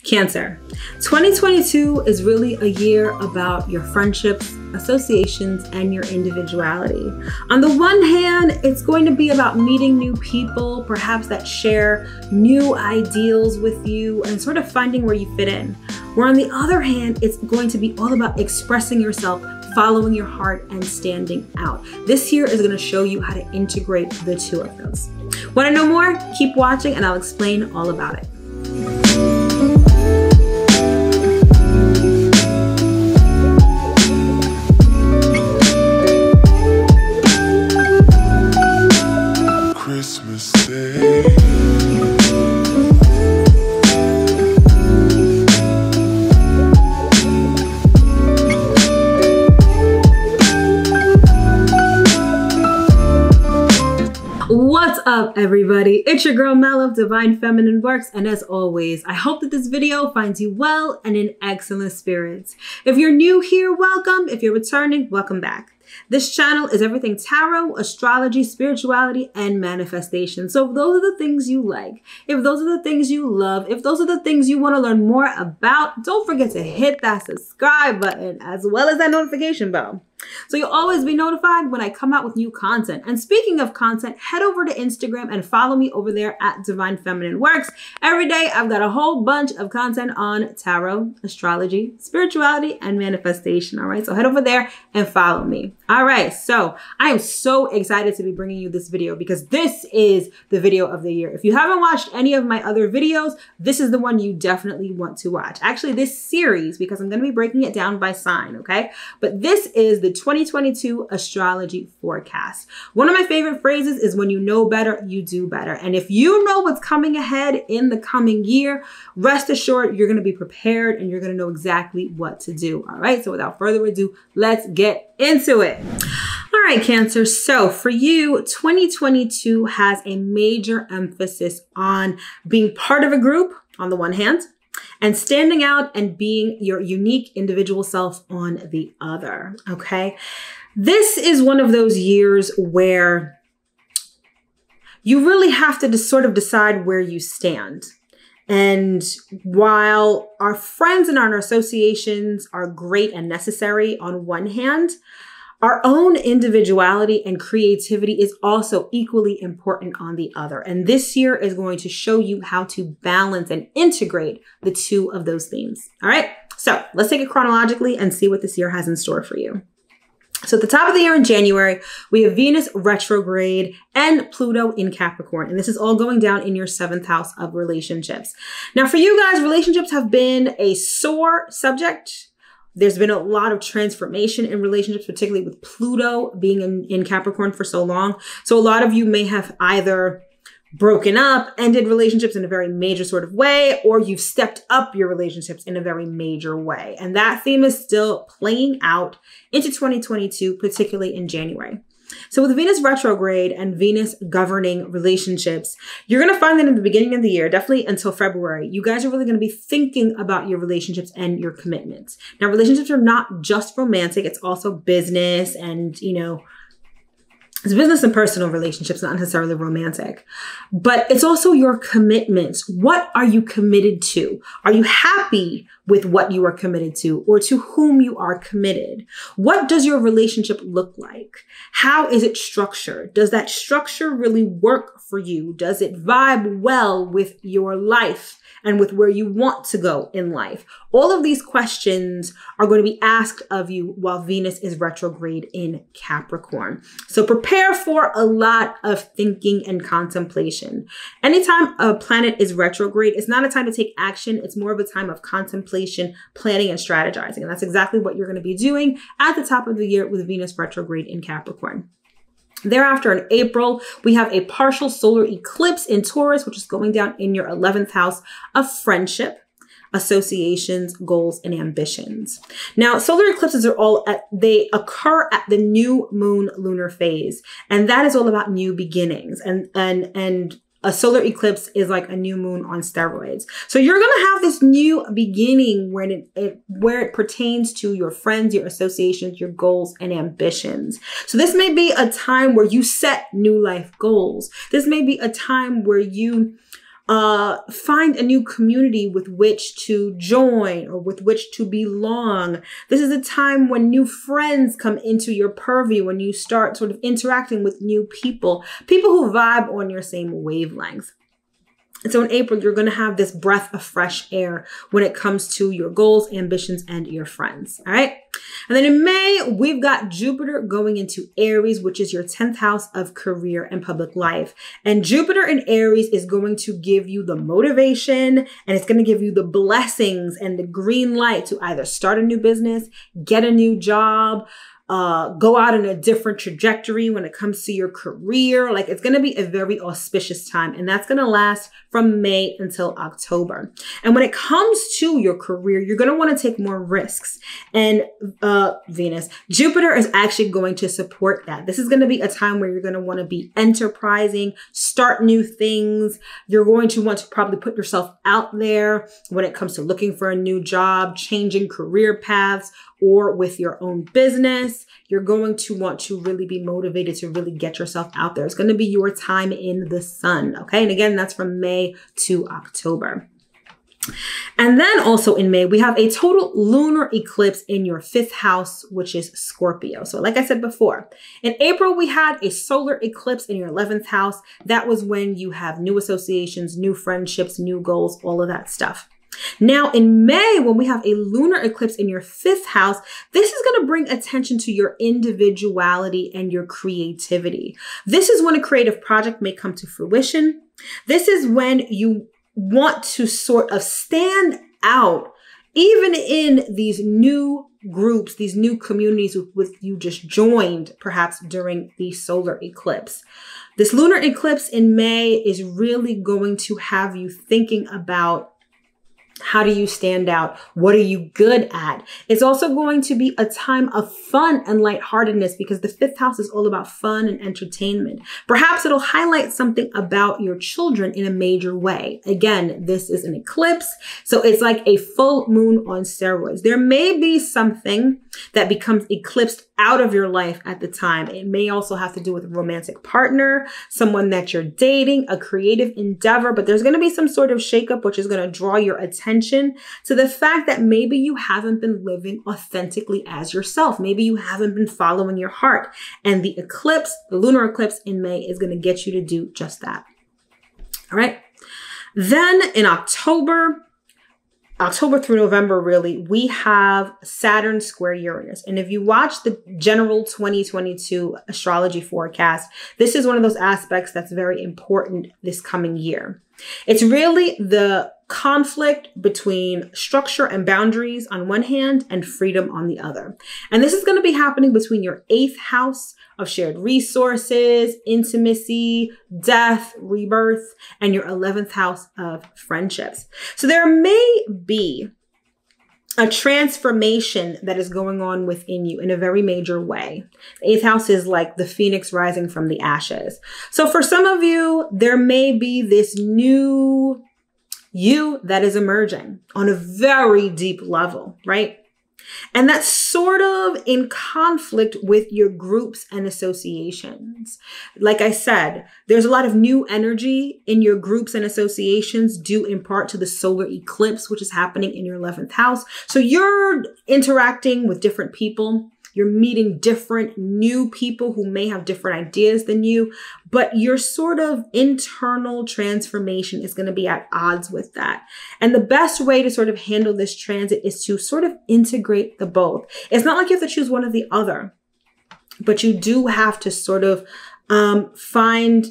Cancer. 2022 is really a year about your friendships, associations, and your individuality. On the one hand, it's going to be about meeting new people, perhaps that share new ideals with you and sort of finding where you fit in. Where on the other hand, it's going to be all about expressing yourself, following your heart, and standing out. This year is going to show you how to integrate the two of those. Want to know more? Keep watching and I'll explain all about it. Christmas Day. What's up, everybody? It's your girl Mel of Divine Feminine Works, and as always, I hope that this video finds you well and in excellent spirits. If you're new here, welcome. If you're returning, welcome back. This channel is everything tarot, astrology, spirituality, and manifestation. So if those are the things you like, if those are the things you love, if those are the things you want to learn more about, don't forget to hit that subscribe button as well as that notification bell, so you'll always be notified when I come out with new content. And speaking of content, head over to Instagram and follow me over there at Divine Feminine Works. Every day, I've got a whole bunch of content on tarot, astrology, spirituality, and manifestation. All right, so head over there and follow me. All right, so I am so excited to be bringing you this video because this is the video of the year. If you haven't watched any of my other videos, this is the one you definitely want to watch. Actually, this series, because I'm going to be breaking it down by sign, okay? But this is the 2022 astrology forecast. One of my favorite phrases is when you know better, you do better. And if you know what's coming ahead in the coming year, rest assured you're going to be prepared and you're going to know exactly what to do. All right. So without further ado, let's get into it. All right, Cancer. So for you, 2022 has a major emphasis on being part of a group on the one hand, and standing out and being your unique individual self on the other, okay? This is one of those years where you really have to sort of decide where you stand. And while our friends and our associations are great and necessary on one hand, our own individuality and creativity is also equally important on the other. And this year is going to show you how to balance and integrate the two of those themes. All right, so let's take it chronologically and see what this year has in store for you. So at the top of the year in January, we have Venus retrograde and Pluto in Capricorn. And this is all going down in your 7th house of relationships. Now for you guys, relationships have been a sore subject. There's been a lot of transformation in relationships, particularly with Pluto being in Capricorn for so long. So a lot of you may have either broken up, ended relationships in a very major sort of way, or you've stepped up your relationships in a very major way. And that theme is still playing out into 2022, particularly in January. So with Venus retrograde and Venus governing relationships, you're going to find that in the beginning of the year, definitely until February, you guys are really going to be thinking about your relationships and your commitments. Now, relationships are not just romantic. It's also business and, you know, it's business and personal relationships, not necessarily romantic, but it's also your commitments. What are you committed to? Are you happy with what you are committed to or to whom you are committed? What does your relationship look like? How is it structured? Does that structure really work for you? Does it vibe well with your life and with where you want to go in life? All of these questions are going to be asked of you while Venus is retrograde in Capricorn. So prepare for a lot of thinking and contemplation. Anytime a planet is retrograde, it's not a time to take action. It's more of a time of contemplation, planning, and strategizing. And that's exactly what you're going to be doing at the top of the year with Venus retrograde in Capricorn. Thereafter, in April, we have a partial solar eclipse in Taurus, which is going down in your 11th house of friendship, associations, goals, and ambitions. Now, solar eclipses they occur at the new moon lunar phase, and that is all about new beginnings. And a solar eclipse is like a new moon on steroids. So you're going to have this new beginning where it pertains to your friends, your associations, your goals, and ambitions. So this may be a time where you set new life goals. This may be a time where you find a new community with which to join or with which to belong. This is a time when new friends come into your purview, when you start sort of interacting with new people, people who vibe on your same wavelength. And so in April, you're going to have this breath of fresh air when it comes to your goals, ambitions, and your friends. All right. And then in May, we've got Jupiter going into Aries, which is your 10th house of career and public life. And Jupiter in Aries is going to give you the motivation, and it's going to give you the blessings and the green light to either start a new business, get a new job, go out in a different trajectory when it comes to your career. Like, it's going to be a very auspicious time, and that's going to last from May until October. And when it comes to your career, you're going to want to take more risks. And Jupiter is actually going to support that. This is going to be a time where you're going to want to be enterprising, start new things. You're going to want to probably put yourself out there when it comes to looking for a new job, changing career paths, or with your own business. You're going to want to really be motivated to really get yourself out there. It's going to be your time in the sun. Okay. And again, that's from May to October. And then also in May, we have a total lunar eclipse in your 5th house, which is Scorpio. So like I said before, in April, we had a solar eclipse in your 11th house. That was when you have new associations, new friendships, new goals, all of that stuff. Now in May, when we have a lunar eclipse in your 5th house, this is going to bring attention to your individuality and your creativity. This is when a creative project may come to fruition. This is when you want to sort of stand out, even in these new groups, these new communities with you just joined, perhaps during the solar eclipse. This lunar eclipse in May is really going to have you thinking about, how do you stand out? What are you good at? It's also going to be a time of fun and lightheartedness, because the 5th house is all about fun and entertainment. Perhaps it'll highlight something about your children in a major way. Again, this is an eclipse, so it's like a full moon on steroids. There may be something that becomes eclipsed out of your life at the time. It may also have to do with a romantic partner, someone that you're dating, a creative endeavor, but there's going to be some sort of shakeup, which is going to draw your attention to the fact that maybe you haven't been living authentically as yourself. Maybe you haven't been following your heart. And the eclipse, the lunar eclipse in May, is going to get you to do just that. All right. Then in October through November, really, we have Saturn square Uranus. And if you watch the general 2022 astrology forecast, this is one of those aspects that's very important this coming year. It's really the conflict between structure and boundaries on one hand and freedom on the other. And this is going to be happening between your 8th house of shared resources, intimacy, death, rebirth, and your 11th house of friendships. So there may be a transformation that is going on within you in a very major way. The 8th house is like the phoenix rising from the ashes. So for some of you, there may be this new you that is emerging on a very deep level, right? And that's sort of in conflict with your groups and associations. Like I said, there's a lot of new energy in your groups and associations due in part to the solar eclipse, which is happening in your 11th house. So you're interacting with different people. You're meeting different new people who may have different ideas than you, but your sort of internal transformation is going to be at odds with that. And the best way to sort of handle this transit is to sort of integrate the both. It's not like you have to choose one or the other, but you do have to sort of find,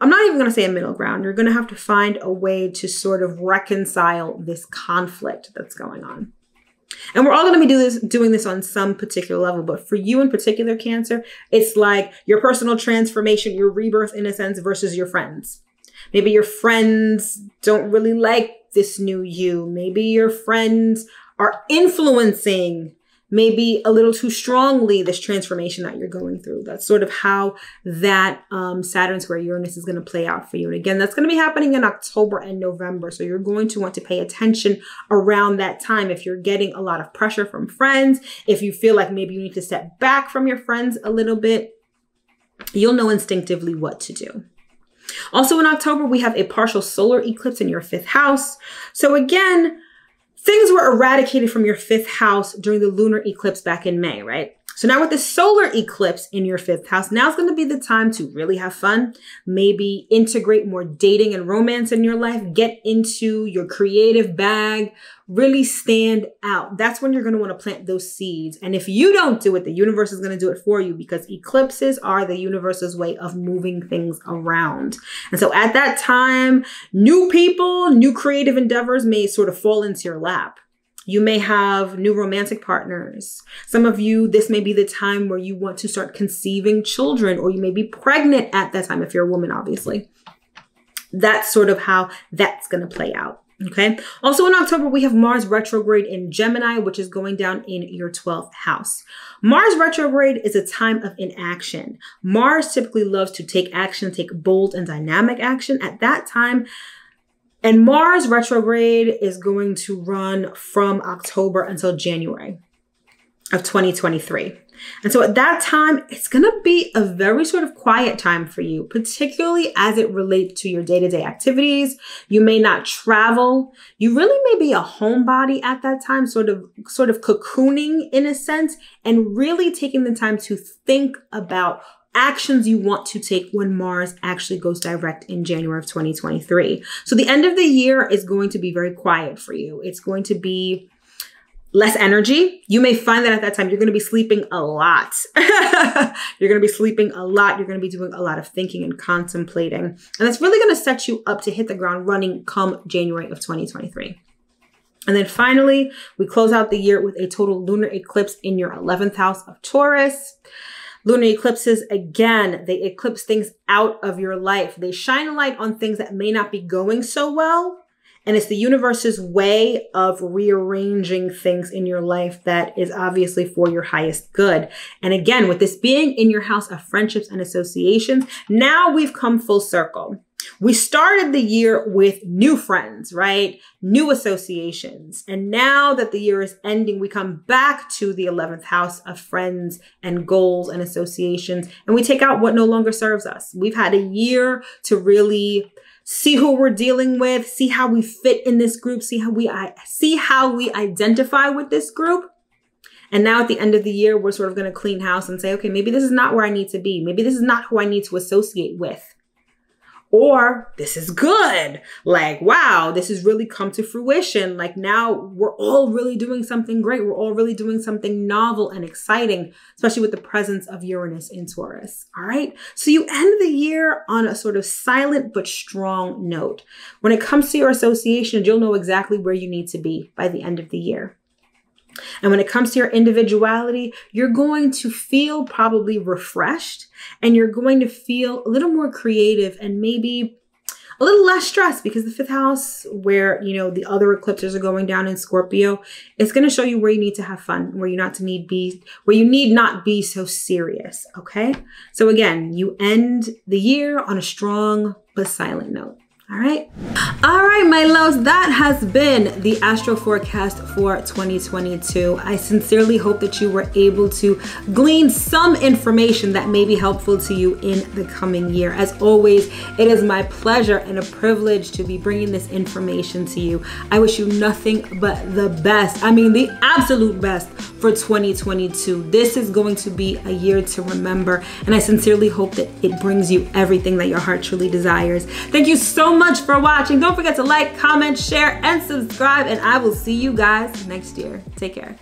I'm not even going to say a middle ground. You're going to have to find a way to sort of reconcile this conflict that's going on. And we're all going to be doing this on some particular level. But for you in particular, Cancer, it's like your personal transformation, your rebirth in a sense versus your friends. Maybe your friends don't really like this new you. Maybe your friends are influencing maybe a little too strongly this transformation that you're going through. That's sort of how that Saturn square Uranus is going to play out for you. And again, that's going to be happening in October and November. So you're going to want to pay attention around that time. If you're getting a lot of pressure from friends, if you feel like maybe you need to step back from your friends a little bit, you'll know instinctively what to do. Also in October, we have a partial solar eclipse in your 5th house. So again, things were eradicated from your 5th house during the lunar eclipse back in May, right? So now with the solar eclipse in your 5th house, now's going to be the time to really have fun, maybe integrate more dating and romance in your life, get into your creative bag, really stand out. That's when you're going to want to plant those seeds. And if you don't do it, the universe is going to do it for you, because eclipses are the universe's way of moving things around. And so at that time, new people, new creative endeavors may sort of fall into your lap. You may have new romantic partners. Some of you, this may be the time where you want to start conceiving children, or you may be pregnant at that time if you're a woman, obviously. That's sort of how that's going to play out. Okay. Also in October, we have Mars retrograde in Gemini, which is going down in your 12th house. Mars retrograde is a time of inaction. Mars typically loves to take action, take bold and dynamic action at that time. And Mars retrograde is going to run from October until January of 2023. And so at that time, it's going to be a very sort of quiet time for you, particularly as it relates to your day-to-day activities. You may not travel. You really may be a homebody at that time, sort of cocooning in a sense, and really taking the time to think about actions you want to take when Mars actually goes direct in January of 2023. So the end of the year is going to be very quiet for you. It's going to be less energy. You may find that at that time, you're going to be sleeping a lot. You're going to be sleeping a lot. You're going to be doing a lot of thinking and contemplating. And that's really going to set you up to hit the ground running come January of 2023. And then finally, we close out the year with a total lunar eclipse in your 11th house of Taurus. Lunar eclipses, again, they eclipse things out of your life. They shine a light on things that may not be going so well. And it's the universe's way of rearranging things in your life that is obviously for your highest good. And again, with this being in your house of friendships and associations, now we've come full circle. We started the year with new friends, right? New associations. And now that the year is ending, we come back to the 11th house of friends and goals and associations, and we take out what no longer serves us. We've had a year to really see who we're dealing with, see how we fit in this group, see how we identify with this group. And now at the end of the year, we're sort of going to clean house and say, okay, maybe this is not where I need to be. Maybe this is not who I need to associate with. Or this is good. Like, wow, this has really come to fruition. Like now we're all really doing something great. We're all really doing something novel and exciting, especially with the presence of Uranus in Taurus. All right. So you end the year on a sort of silent but strong note. When it comes to your associations, you'll know exactly where you need to be by the end of the year. And when it comes to your individuality, you're going to feel probably refreshed, and you're going to feel a little more creative and maybe a little less stressed, because the 5th house, where, you know, the other eclipses are going down in Scorpio, it's going to show you where you need to have fun, where you need not be so serious. Okay. So again, you end the year on a strong but silent note. All right. All right, my loves, that has been the Astro Forecast for 2022. I sincerely hope that you were able to glean some information that may be helpful to you in the coming year. As always, it is my pleasure and a privilege to be bringing this information to you. I wish you nothing but the best. I mean, the absolute best for 2022. This is going to be a year to remember, and I sincerely hope that it brings you everything that your heart truly desires. Thank you so much for watching. Don't forget to like, comment, share, and subscribe, and I will see you guys next year. Take care.